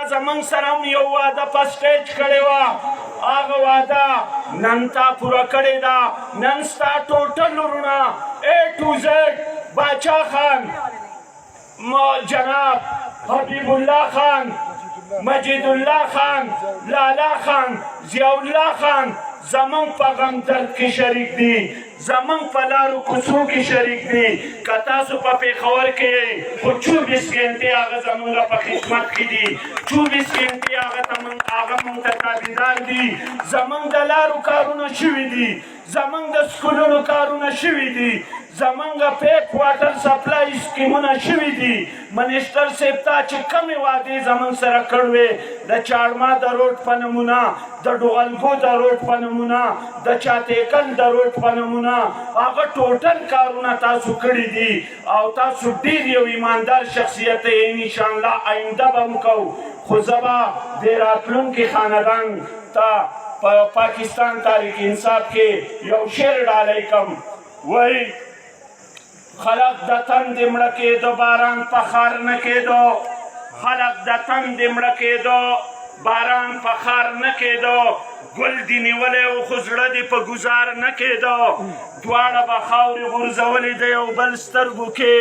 زمون سره هم یو واده په سټیج کړې وه هغه واده نن تا پوره کړې ده نن ستا ټوټل وروڼه A to Z باچا خان جناب حبیب الله خان مجید الله خان لالا خان ضیاء الله خان زمون په غم درد کې شریک دي زمون په لارو کوڅو کې شریک دي که تاسو په پېښور کې خو 24 ګنټې هغه زمونږ په خدمت کې دي 24 ګنټې هغه مونږ ته تابعدار دي زمونږ د لارو کارونه شوي دي زمونږ د سکولونو کارونه شوي دي زمونږ پیپ واټر سپلای سکیمونه شوي دي منیسټر صاحب ته چې کمې وعدې زمونږ سره کړوې د چارما د روډ په نمونه د ډوغلګو د روډ په نمونه د چاتیکن د روډ په نمونه هغه ټوټل کارونه تاسو کړي دي او تاسو ډېر یو ایماندار شخصیت یې انشاءالله آینده به هم کوو خو زه به د راتلونکي خاندان ته په پاکستان تحریک انصاف کې یو شعر ډالۍ کوم وایي خلق د تندې مړه کېدو باران په خار نه کېدو خلق د تندې مړه کېدو باران په خار نه کېدو ګل دې نیولی و خو زړه دې په ګزار نه کېدو دواړه به خاورې غورځولې د یو بل سترګو کې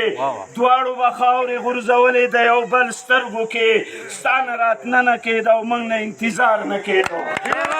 دواړو به خاورې غورځولې د یو بل سترګو کې ستا نه راتنه نه کېده او موږ نه انتظار نه کېدو